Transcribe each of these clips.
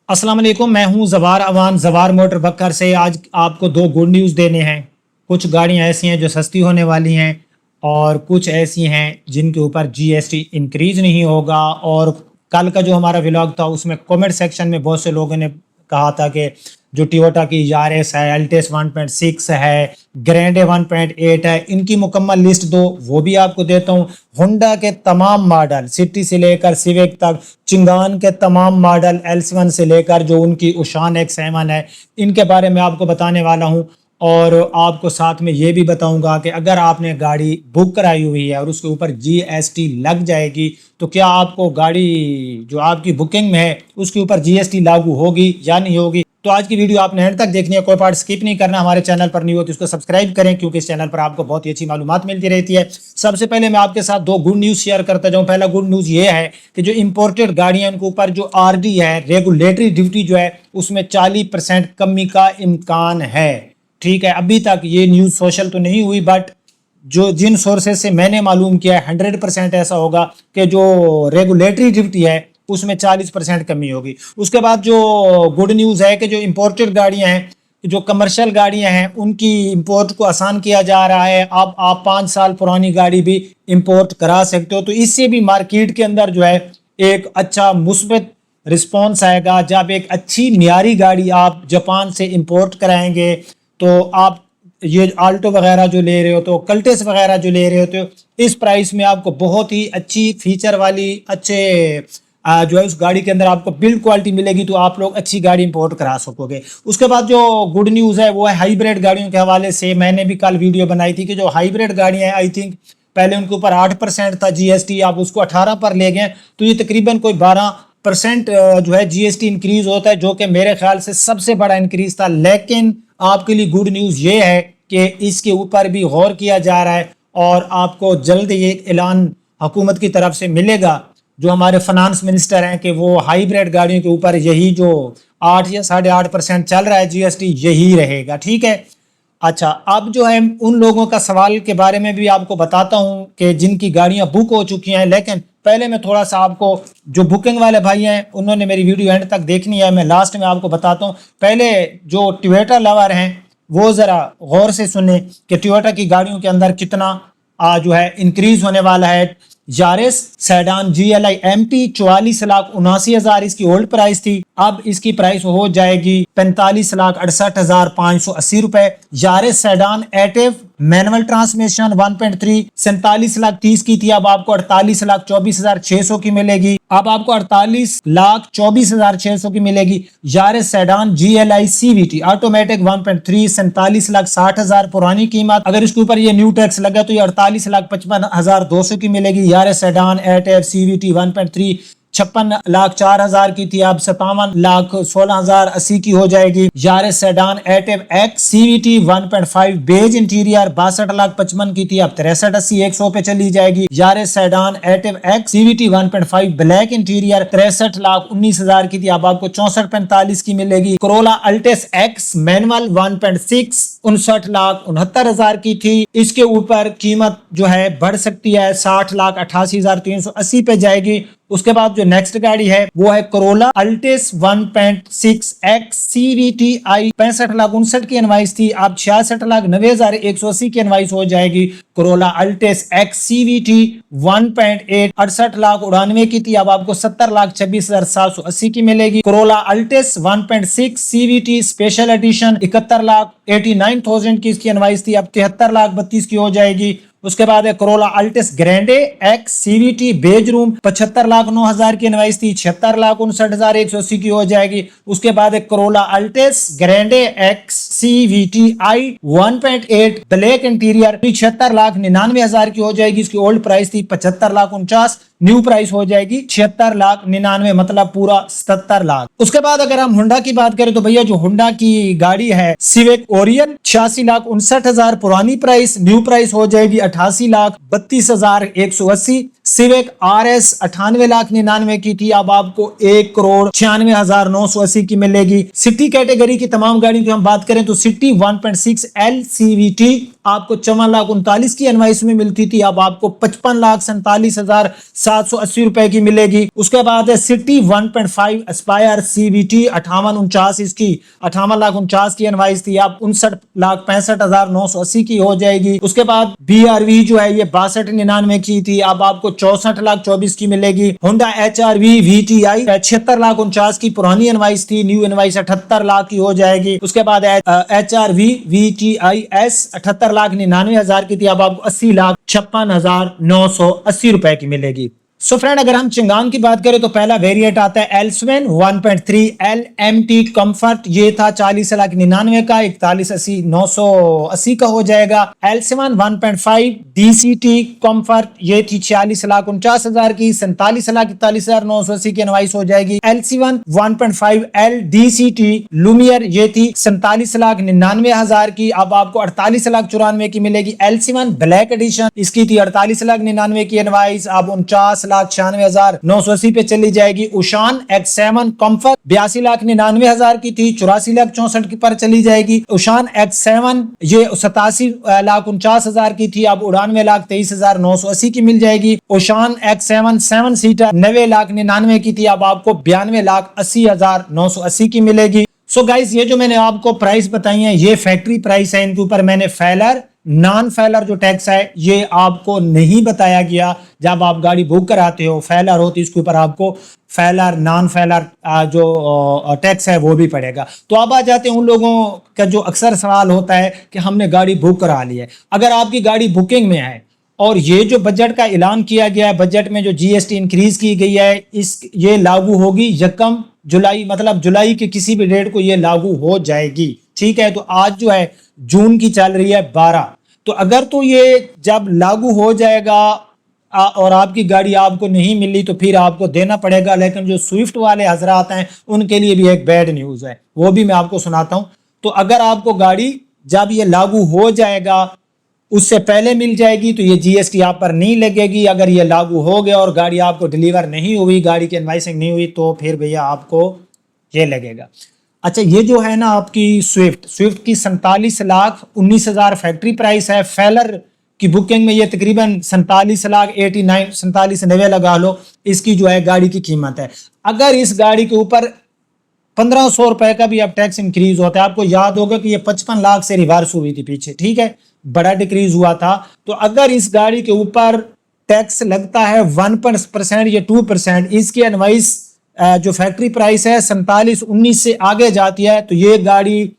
अस्सलाम वालेकुम, मैं हूं जवार अवान जवार मोटर बकर से। आज आपको दो गुड न्यूज़ देने हैं। कुछ गाड़ियां ऐसी हैं जो सस्ती होने वाली हैं और कुछ ऐसी हैं जिनके ऊपर जीएसटी इंक्रीज नहीं होगा। और कल का जो हमारा व्लॉग था उसमें कमेंट सेक्शन में बहुत से लोगों ने कहा था कि जो टोयोटा की यारिस है, अल्टिस 1.6 है, ग्रैंडे 1.8 है, इनकी मुकम्मल लिस्ट दो, वो भी आपको देता हूँ। होंडा के तमाम मॉडल सिटी से लेकर सिविक तक, चिंगान के तमाम मॉडल L1 से लेकर जो उनकी उशान X7 है, इनके बारे में आपको बताने वाला हूँ। और आपको साथ में ये भी बताऊंगा कि अगर आपने गाड़ी बुक कराई हुई है और उसके ऊपर जीएसटी लग जाएगी तो क्या आपको गाड़ी जो आपकी बुकिंग में है उसके ऊपर जीएसटी लागू होगी या नहीं होगी। तो आज की वीडियो आपने एंड तक देखनी है, कोई पार्ट स्किप नहीं करना। हमारे चैनल पर नहीं हो तो इसको सब्सक्राइब करें क्योंकि इस चैनल पर आपको बहुत ही अच्छी मालूमात मिलती रहती है। सबसे पहले मैं आपके साथ दो गुड न्यूज़ शेयर करता जाऊं। पहला गुड न्यूज़ ये है कि जो इंपोर्टेड गाड़ियां उनके ऊपर जो आरडी है, रेगुलेटरी ड्यूटी जो है, उसमें 40% कमी का इम्कान है। ठीक है, अभी तक ये न्यूज़ सोशल तो नहीं हुई, बट जो जिन सोर्सेज से मैंने मालूम किया है 100% ऐसा होगा कि जो रेगुलेटरी ड्यूटी है उसमें 40% कमी होगी। उसके बाद जो गुड न्यूज़ है कि जो इंपोर्टेड गाड़ियां हैं, जो कमर्शियल गाड़ियां हैं, उनकी इंपोर्ट को आसान किया जा रहा है। अब आप 5 साल पुरानी गाड़ी भी इंपोर्ट करा सकते हो, तो इससे भी मार्केट के अंदर जो है एक अच्छा मुस्बत रिस्पॉन्स आएगा। जब एक अच्छी मियारी गाड़ी आप जापान से इंपोर्ट कराएंगे तो आप ये आल्टो वगैरह जो ले रहे हो, तो कल्टेस वगैरह जो ले रहे हो, तो इस प्राइस में आपको बहुत ही अच्छी फीचर वाली अच्छे जो है उस गाड़ी के अंदर आपको बिल्ड क्वालिटी मिलेगी, तो आप लोग अच्छी गाड़ी इंपोर्ट करा सकोगे। उसके बाद जो गुड न्यूज़ है वो है हाइब्रिड गाड़ियों के हवाले से। मैंने भी कल वीडियो बनाई थी कि जो हाइब्रिड गाड़ियां हैं, आई थिंक पहले उनके ऊपर 8% था जीएसटी, आप उसको 18 पर ले गए, तो ये तकरीबन कोई 12% जो है जीएसटी इंक्रीज होता है, जो कि मेरे ख्याल से सबसे बड़ा इंक्रीज था। लेकिन आपके लिए गुड न्यूज़ ये है कि इसके ऊपर भी गौर किया जा रहा है और आपको जल्द ये ऐलान हुकूमत की तरफ से मिलेगा, जो हमारे फाइनेंस मिनिस्टर हैं, कि वो हाइब्रिड गाड़ियों के ऊपर यही जो 8 या 8.5% चल रहा है जीएसटी, यही रहेगा। ठीक है। अच्छा, अब जो है उन लोगों का सवाल के बारे में भी आपको बताता हूं कि जिनकी गाड़ियां बुक हो चुकी हैं। लेकिन पहले मैं थोड़ा सा आपको, जो बुकिंग वाले भाई हैं उन्होंने मेरी वीडियो एंड तक देखनी है, मैं लास्ट में आपको बताता हूं। पहले जो टोयोटा लवर हैं वो ज़रा गौर से सुने कि टोयोटा की गाड़ियों के अंदर कितना जो है इंक्रीज होने वाला है। यारिस सेडान GLI MP 44,79,000 इसकी ओल्ड प्राइस थी, अब इसकी प्राइस हो जाएगी 45,68,580 रुपए। यारिस सेडान एटिव मैनुअल ट्रांसमिशन 1.3 47,30,000 की थी, अब आपको 48,24,600 की मिलेगी। अब आपको 48,24,600 की मिलेगी। Yaris sedan GLI CVT automatic 1.3 47,60,000 पुरानी कीमत, अगर इसके ऊपर ये न्यू टैक्स लगा तो ये 48,55,200 की मिलेगी। यारिस सेडान एटिव CVT 1.3 56,04,000 की थी, अब 57,16,080 की हो जाएगी। Yaris sedan एटिव X CVT 1.5 beige interior 62,55,000 की थी, अब 63,80,100 पे चली जाएगी। Yaris sedan एटिव X CVT 1.5 black interior 63,19,000 की थी, अब आपको 64,45 की मिलेगी। कोरोला अल्टिस X मैनुअल 1.6 59,69,000 की थी, इसके ऊपर कीमत जो है बढ़ सकती है, 60,88,380 पे जाएगी। उसके बाद जो नेक्स्ट गाड़ी है वो है Corolla Altis 1.6 X CVT I 65,59,000 की इनवाइस थी, अब 66,90,180 की इनवाइस हो जाएगी। कोरोला अल्टिस X CVT 1.8 68,99,000 की थी, अब आपको 70,26,780 की मिलेगी। Corolla Altis 1.6 CVT special edition 71,89,000 की इसकी इनवाइस थी, अब 73,32,000 की हो जाएगी। उसके बाद है Corolla Altis Grande X CVT बेज रूम 75,09,000 की इनवाइस थी, 76,59,180 की हो जाएगी। उसके बाद है Corolla Altis Grande X CVT I 1.8 black interior 76,99,000 की हो जाएगी, इसकी ओल्ड प्राइस थी 75,49,000, न्यू प्राइस हो जाएगी 76,99,000, मतलब पूरा 77 लाख। उसके बाद अगर हम होंडा की बात करें तो भैया जो होंडा की गाड़ी है सिविक ओरियन 86,59,000 पुरानी प्राइस, न्यू प्राइस हो जाएगी 88,32,180, सिविक RS 98,99,000 की थी, अब आपको 1,96,980 की मिलेगी। सिटी कैटेगरी की तमाम गाड़ियों की हम बात करें तो सिटी 1.6 LCVT आपको 54,39,000 की एनवाइस में मिलती थी, अब आपको 55,47,780 रुपए की मिलेगी। उसके बाद है सिटी 1.5 एस्पायर CVT 58,49 इसकी 58,49,000 की एनवाइस थी, अब 59,65,980 की हो जाएगी। उसके बाद BRV जो है ये 62,99,000 की थी, अब आपको 64,24,000 की मिलेगी। होंडा HRV VTI 76,49,000 की पुरानी एनवाइस थी, न्यू एनवाइस 78 लाख की हो जाएगी। उसके बाद HRV VTI S 78,99,000 की थी, अब आपको 80,56,980 रुपए की मिलेगी। सो फ्रेंड, अगर हम चिंगांग की बात करें तो पहला वेरिएंट आता है L7 1.3 LMT कंफर्ट, ये था 40,99,000 का, 41,80,980 का हो जाएगा। L7 1.5 DCT कंफर्ट, ये थी 46,49,000 की, 47,41,980 की एनवाइस हो जाएगी। L7 1.5 LDCT लुमियर, ये थी 47,99,000 की, अब आपको 48,94,000 की मिलेगी। L7 ब्लैक एडिशन, इसकी थी 48,99,000 की एनवाइस, अब 49,96,980 पे चली जाएगी। उशान X7 कंफर्ट 82,99,000 की थी, 84,64,000 पर चली जाएगी। उशान X7 ये 87,49,000 की थी, अब 99,23,980 की मिल जाएगी। उशान X7 7 सीटर 90,99,000 की थी, अब आपको 92,80,980 की मिलेगी। सो गाइस, ये जो मैंने आपको प्राइस बताई है ये फैक्ट्री प्राइस है, इनके ऊपर मैंने फेलर नॉन फेलर जो टैक्स है ये आपको नहीं बताया गया। जब आप गाड़ी बुक कराते हो फेलर होती, इसके ऊपर आपको फेलर नॉन फेलर जो टैक्स है वो भी पड़ेगा। तो अब आ जाते हैं उन लोगों का जो अक्सर सवाल होता है कि हमने गाड़ी बुक करा ली है। अगर आपकी गाड़ी बुकिंग में है और ये जो बजट का ऐलान किया गया है, बजट में जो GST इंक्रीज की गई है, ये लागू होगी 1 जुलाई, मतलब जुलाई के किसी भी डेट को ये लागू हो जाएगी। ठीक है, तो आज जो है जून की चल रही है 12, तो अगर तो ये जब लागू हो जाएगा और आपकी गाड़ी आपको नहीं मिली तो फिर आपको देना पड़ेगा। लेकिन जो स्विफ्ट वाले हजरात हैं उनके लिए भी एक बैड न्यूज है, वो भी मैं आपको सुनाता हूं। तो अगर आपको गाड़ी जब ये लागू हो जाएगा उससे पहले मिल जाएगी तो ये GST आप पर नहीं लगेगी। अगर ये लागू हो गया और गाड़ी आपको डिलीवर नहीं हुई, गाड़ी की इनवॉइसिंग नहीं हुई, तो फिर भैया आपको ये लगेगा। अच्छा, ये जो है ना आपकी स्विफ्ट की 47,19,000 फैक्ट्री प्राइस है। फेलर की बुकिंग में ये तकरीबन 47,89,000 47,90,000 लगा लो, इसकी जो है गाड़ी की कीमत है। अगर इस गाड़ी के ऊपर 1,500 रुपए का भी अब टैक्स इंक्रीज होता है, आपको याद होगा कि ये 55 लाख से रिवर्स हुई थी पीछे, ठीक है, बड़ा डिक्रीज हुआ था। तो अगर इस गाड़ी के ऊपर टैक्स लगता है 1% या 2%, इसकी एनवाइस जो फैक्ट्री प्राइस है 47,19 से आगे जाती है, तो ये गाड़ी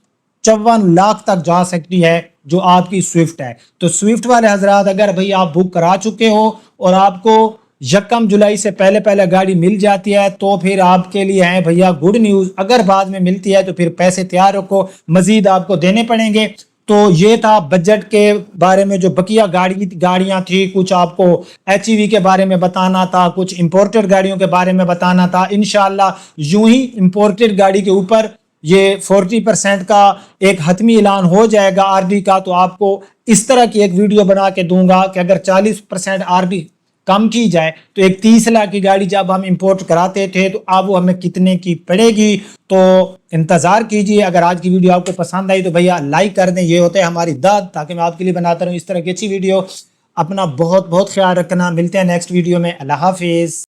54 लाख तक जा सकती है जो आपकी स्विफ्ट है। तो स्विफ्ट वाले हजरात, अगर भाई आप बुक करा चुके हो और आपको 1 जुलाई से पहले पहले गाड़ी मिल जाती है तो फिर आपके लिए है भैया गुड न्यूज। अगर बाद में मिलती है तो फिर पैसे तैयार रखो, मजीद आपको देने पड़ेंगे। तो ये था बजट के बारे में, जो बकिया गाड़ियां थी, कुछ आपको HEV के बारे में बताना था, कुछ इंपोर्टेड गाड़ियों के बारे में बताना था। इंशाल्लाह यूं ही इंपोर्टेड गाड़ी के ऊपर ये 40% का एक हतमी ऐलान हो जाएगा RD का, तो आपको इस तरह की एक वीडियो बना के दूंगा कि अगर 40% RD कम की जाए तो एक 30 लाख की गाड़ी जब हम इंपोर्ट कराते थे तो अब वो हमें कितने की पड़ेगी। तो इंतजार कीजिए। अगर आज की वीडियो आपको पसंद आई तो भैया लाइक कर दें, ये होते हैं हमारी दाद, ताकि मैं आपके लिए बनाता रहूं इस तरह की अच्छी वीडियो। अपना बहुत बहुत ख्याल रखना, मिलते हैं नेक्स्ट वीडियो में। अल्लाह हाफिज।